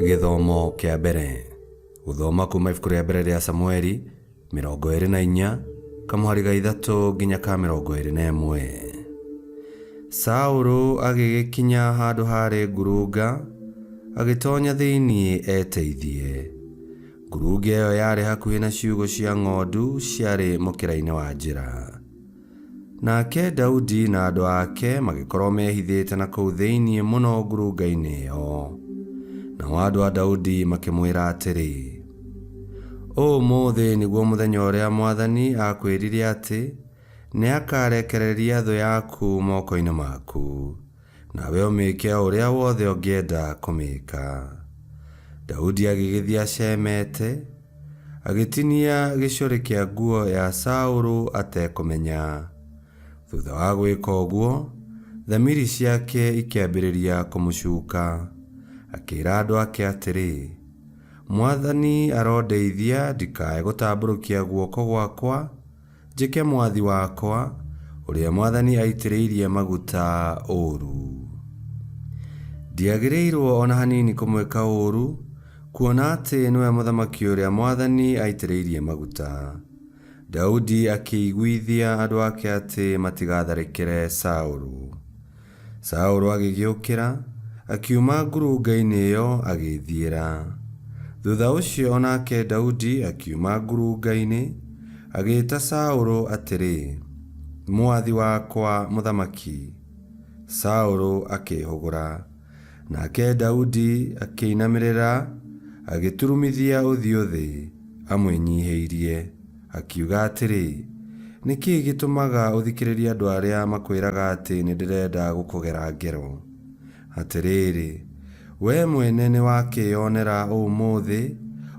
Githomo kia mbere guthoma kuma ibuku ria mbere ria Samueli 24 kamuhari ga 3 nginya ka 21. Saũlũ agĩgĩkinya handũ harĩ ngurunga agĩtonya thĩinĩ eteithie. Ngurunga ĩyo yarĩ hakuhĩ na ciugũ cia ng'ondu ciarĩ mũkĩra-inĩ wa njĩra. Nake Daudi na andũ ake magĩkorwo mehithĩte na kũu thĩinĩ mũno ngurunga-inĩ ĩyo. Nao andũ a Daudi makĩmwĩra atĩrĩ, ũmũthĩ nĩguo mũthenya ũrĩa Mwathani akwĩrire atĩ nĩakarekereria thũ yaku moko-inĩ maku, nawe ũmĩke ũrĩa wothe ũngĩenda kũmĩka. Daudi agĩgĩthiĩ acemete, agĩtinia gĩcũrĩ kĩa nguo ya Saũlũ atekũmenya. Thutha wa gwĩka ũguo, thamiri ciake ikĩambĩrĩria kũmũcuka. Akĩĩra andũ ake atĩrĩ, Mwathani arondeithia ndikae gũtambũrũkia guoko gwakwa njĩke mwathi wakwa ũrĩa Mwathani aitĩrĩirie maguta ũũru. Ndiagĩrĩirwo ona hanini kũmwĩka ũũru, kuona atĩ nĩwe mũthamaki ũrĩa Mwathani aitĩrĩirie maguta. Daudi akĩiguithia andũ ake atĩ matigatharĩkĩre Saũlũ. Saũlũ agĩgĩũkĩra, akiuma ngurunga-inĩ ĩyo agĩthiĩra. Thutha ũcio onake Daudi akiuma ngurunga-inĩ, agĩĩta Saũlũ atĩrĩ, mwathi wakwa mũthamaki. Saũlũ akĩhũgũra, nake Daudi akĩinamĩrĩra, agĩturumithia ũthiũ thĩ, amwĩnyihĩirie, akiuga atĩrĩ, nĩkĩĩ gĩtũmaga ũthikĩrĩrie andũ arĩa makwĩraga atĩ nĩndĩrenda gũkũgera ngero? Atĩrĩrĩ, we mwene nĩ wakĩonera ũmũthĩ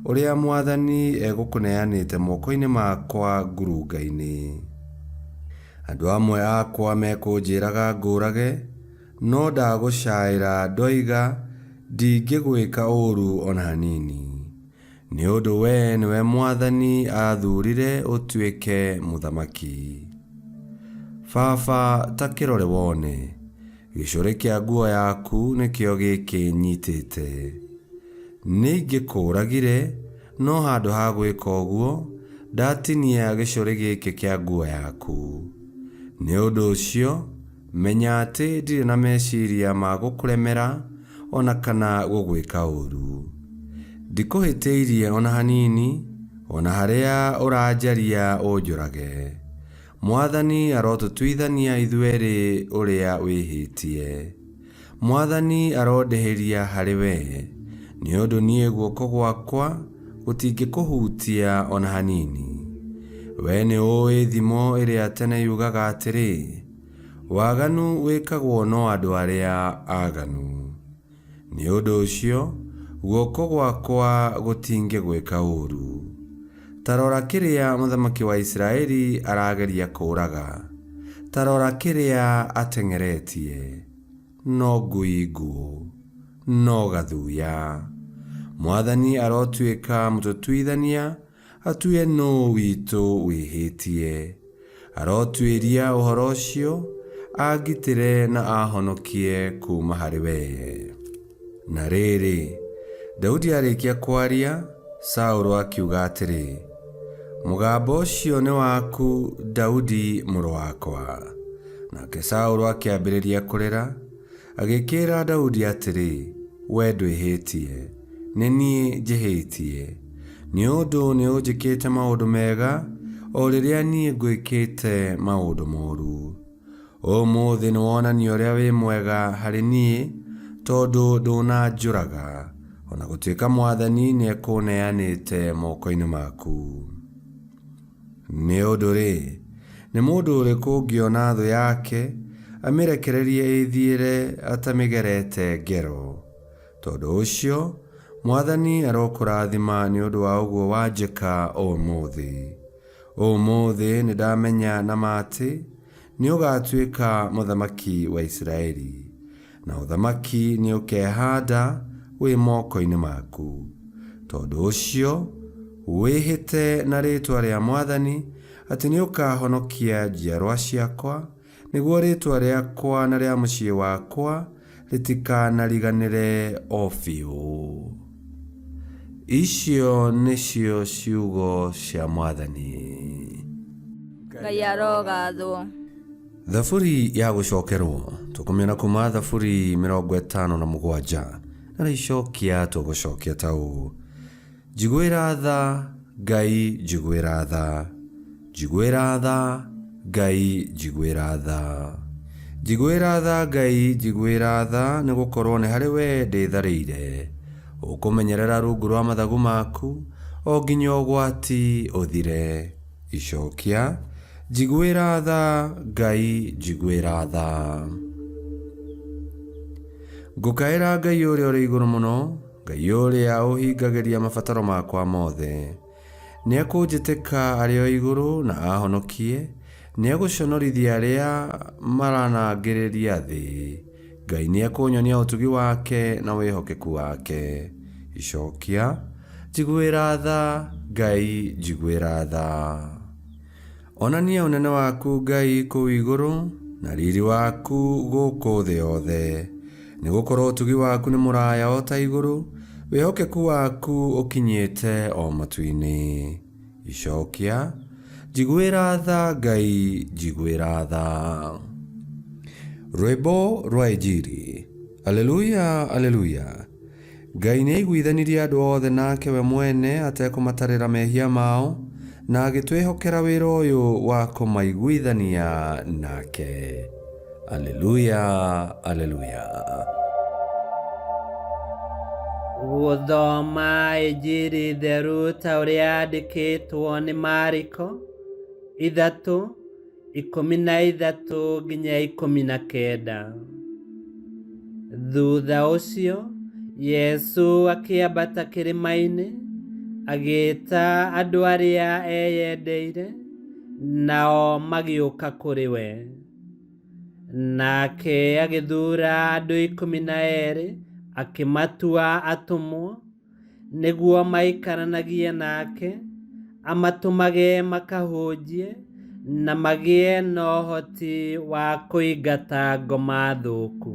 ũrĩa Mwathani egũkũneanĩte moko-inĩ makwa ngurunga-inĩ. Andũ amwe akwa mekũnjĩraga ngũrage, no ndagũcaĩra ndoiga ndingĩgwĩka ũũru ona hanini, nĩ ũndũ we nĩwe Mwathani athurire ũtuĩke mũthamaki. Baba, ta kĩrore wone, gĩcũrĩ kĩa nguo yaku nĩkĩo gĩkĩ nyitĩte. Nĩingĩkũragire, no handũ ha gwĩka ũguo, ndatinia gĩcũrĩ gĩkĩ kĩa nguo yaku. Nĩ ũndũ ũcio, menya atĩ ndirĩ na meciria ma gũkũremera ona kana gũgwĩka ũũru. Ndikũhĩtĩirie ona hanini, ona harĩa ũranjaria ũnjũrage. Mwathani arotũtuithania ithuerĩ ũrĩa wĩhĩtie. Mwathani arondĩhĩria harĩ we, nĩ ũndũ niĩ guoko gwakwa gũtingĩkũhutia ona hanini. We nĩ ũĩ thimo ĩrĩa tene yugaga atĩrĩ, waganu wĩkagwo no andũ arĩa aganu. Nĩ ũndũ ũcio, guoko gwakwa gũtingĩgwĩka ũũru. Tarora kĩrĩa mũthamaki wa Isiraeli arageria kũũraga. Tarora kĩrĩa ateng'eretie. No ngui nguũ, no gathuya. Mwathani arotuĩka mũtũtuithania, atue nũ witũ wĩhĩtie. Arotuĩria ũhoro ũcio, agitĩre na ahonokie kuma harĩ we. Na rĩrĩ, Daudi arĩkia kwaria, Saũlũ akiuga atĩrĩ, mũgambo ũcio nĩ waku, Daudi mũrũ wakwa. Nake Saũlũ akĩambĩrĩria kũrĩra, agĩkĩĩra Daudi atĩrĩ, we ndwĩhĩtie, nĩ niĩ njĩhĩtie, nĩ ũndũ nĩ ũnjĩkĩte maũndũ mega, o rĩrĩa niĩ ngwĩkĩte maũndũ moru. Ũmũthĩ nĩwonania ũrĩa wĩ mwega harĩ niĩ, tondũ ndũnanjũraga, ona gũtuĩka Mwathani nĩekũneanĩte moko-inĩ maku. Nĩ ũndũ-rĩ, nĩ mũndũ ũrĩkũ ũngĩona thũ yake amĩrekererie ĩthiĩre atamĩgerete ngero? Tondũ ũcio, Mwathani arokũrathima nĩ ũndũ wa ũguo wanjĩka ũmũthĩ. Ũmũthĩ nĩndamenya na ma atĩ nĩũgatuĩka mũthamaki wa Isiraeli, na ũthamaki nĩũkehanda wĩ moko-inĩ maku. Tondũ ũcio, wĩhĩte na rĩĩtwa rĩa Mwathani atĩ nĩũkahonokia njiarwa ciakwa, nĩguo rĩĩtwa rĩakwa na rĩa mũciĩ wakwa rĩtikanariganĩre o biũ. Icio nĩcio ciugo cia Mwathani. Ngai arogathwo. Thaburi ya gũcokerwo tũkũmĩona kuma Thaburi 57 na rĩcokia tũgũcokia ta ũũ: njiguĩra tha Ngai, njiguĩra tha, njiguĩra tha Ngai, njiguĩra tha, njiguĩra tha Ngai, njiguĩra tha, nĩ gũkorwo nĩ harĩ we ndĩtharĩire. Ũkũmenyerera rungu rwa mathagu maku o nginya ũgwati ũthire. Icokia: njiguĩra tha Ngai, njiguĩra tha. Ngũkaĩra Ngai ũrĩa ũrĩ igũrũ mũno, Ngai ũrĩa ũhingagĩria mabataro makwa mothe. Nĩekũnjĩtĩka arĩ o igũrũ na ahonokie, nĩegũconorithia arĩa maranangĩrĩria thĩ. Ngai nĩekũnyonia ũtugi wake na wĩhokeku wake. Icokia: njiguĩra tha Ngai, njiguĩra tha. Onania ũnene waku Ngai kũu igũrũ na riri waku gũkũ thĩ yothe. Nĩgũkorwo ũtugi waku nĩ mũraya o ta igũrũ, wĩhokeku waku ũkinyĩte o matu-inĩ. Icokia: njiguĩra tha Ngai, njiguĩra tha. Rwĩmbo rwa Injili. Aleluya, aleluya. Ngai nĩaiguithanirie andũ othe nake we mwene atekũmatarĩra mehia mao, na agĩtwĩhokera wĩra ũyũ wa kũmaiguithania nake. Aleluya, aleluya. Gũthoma Injili theru ta ũrĩa yandĩkĩtwo nĩ Mariko 3:13 nginya 19. Thutha ũcio Yesu akĩambata kĩrĩma-inĩ, agĩĩta andũ arĩa eyendeire, nao magĩũka kũrĩ we. Nake agĩthuura andũ 12 akĩmatua atũmwo, nĩguo maikaranagie nake, amatũmage makahunjie na magĩe na ũhoti wa kũingata ngoma thũku.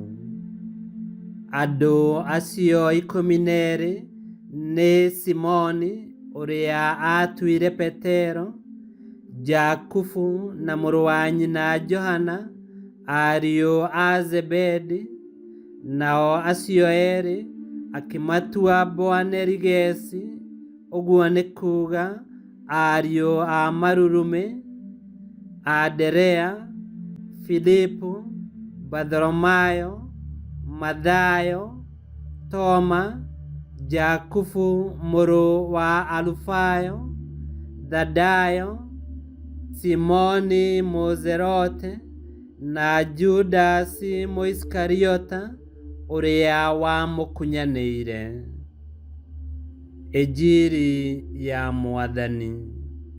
Andũ acio 12 nĩ Simoni ũrĩa atuire Petero, Jakubu na mũrũ wa nyina Johana, ariũ a Zebedi. Nao acio erĩ akĩmatua Boanerigesi, ũguo nĩ kuuga ariũ a marurumĩ, Anderea, Filipu, Bartholomayo, Mathayo, Toma, Jakubu mũrũ wa Alufayo, Thadayo, Simoni Mũzerote na Judasi Mũiskariota ũrĩa wamũkunyanĩire. Injili ya Mwathani.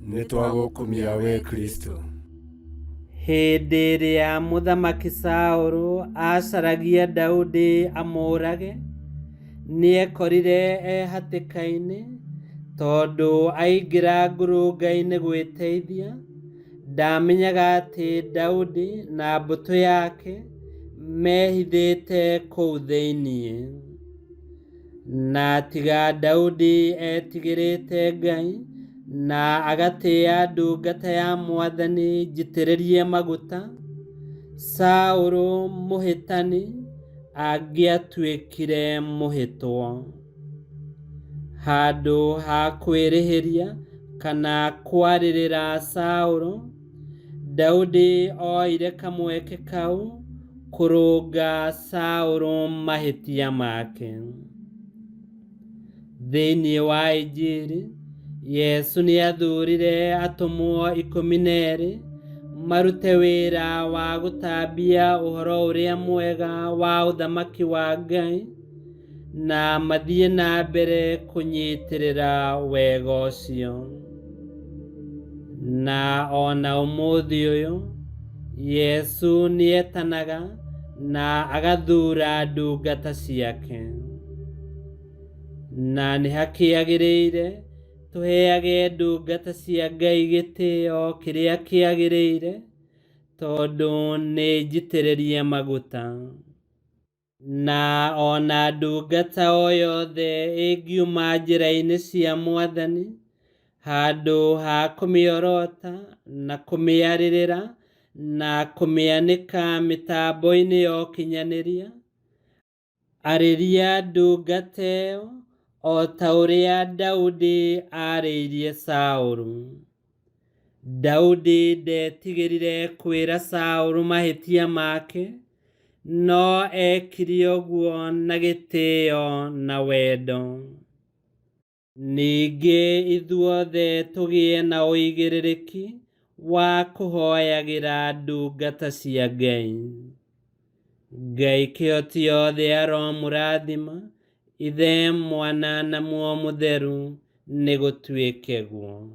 Nĩtwagũkumia we Kristo. Hĩndĩ ĩrĩa Mũthamaki Saũlũ acaragia Daudi amũrage, nĩekorire hatĩka-inĩ, tondũ aingĩra ngurunga-inĩ gwĩteithia. Ndamenyaga atĩ Daudi na mbũtũ yake mehithĩte kũu thĩinĩ. Na tiga Daudi etigĩrĩte Ngai na agatĩĩa ndungata ya Mwathani njitĩrĩrie maguta, Saũlũ mũhĩtani angĩatuĩkire mũhĩtwo. Handũ ha kwĩrĩhĩria kana kwarĩrĩra Saũlũ, Daudi oire kamweke kau kũrũnga Saũlũ mahĩtia make. Thĩinĩ wa Injili, Yesu nĩathurire atũmwo 12 marute wĩra wa gũtambia ũhoro ũrĩa mwega wa ũthamaki wa Ngai, na mathiĩ na mbere kũnyitĩrĩra wega ũcio. Na ona ũmũthĩ ũyũ, Yesu nĩetanaga na agathura ndungata ciake. Na nĩhakĩagĩrĩire tũheage ndungata cia Ngai gĩtĩo kĩrĩa kĩagĩrĩire, tondũ nĩ njitĩrĩrie maguta. na ona ndungata o yothe ĩngiuma njĩra-inĩ cia Mwathani handũ ha kũmĩorota na kũmĩarĩrĩra na kũmĩanĩka mĩtambo-inĩ ya ũkinyanĩria, arĩria ndungata ĩyo o ta ũrĩa Daudi arĩirie Saũlũ. Daudi ndetigĩrire kwĩra Saũlũ mahĩtia make, no ekire ũguo na gĩtĩo na wendo. Ningĩ ithuothe tũgĩe na ũigĩrĩrĩki wa kũhoyagĩra ndungata cia Ngai. Ngai kĩhoti yothe aromũrathima, Ithe, Mwana na Muoyo Mũtheru, nĩ gũtuĩke guo.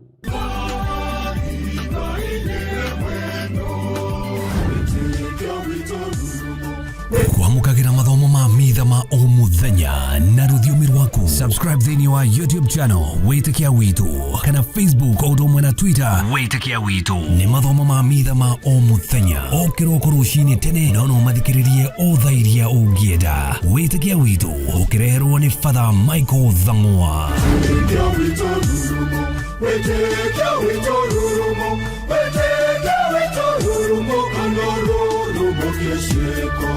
Kwamũkagĩra mathomo ma mitha ma o mũthenya na rũthiomi rwaku. Subscribe thĩinĩ wa YouTube channel Wĩtĩkia Witũ kana Facebook o ũndũ ũmwe na Twitter Wĩtĩkia Witũ. Nĩ mathomo ma mitha ma o mũthenya o kĩroko rũcinĩ tene, no mathikĩrĩrie o thaa iria ũngĩenda. Wĩtĩkia Witũ ũkĩreherwo nĩ Father Michael Thang'wa. Wĩtĩkia Witũ rurumo, Wĩtĩkia Witũ rurumo, Wĩtĩkia Witũ rurumo, kana rurumo kĩciĩko.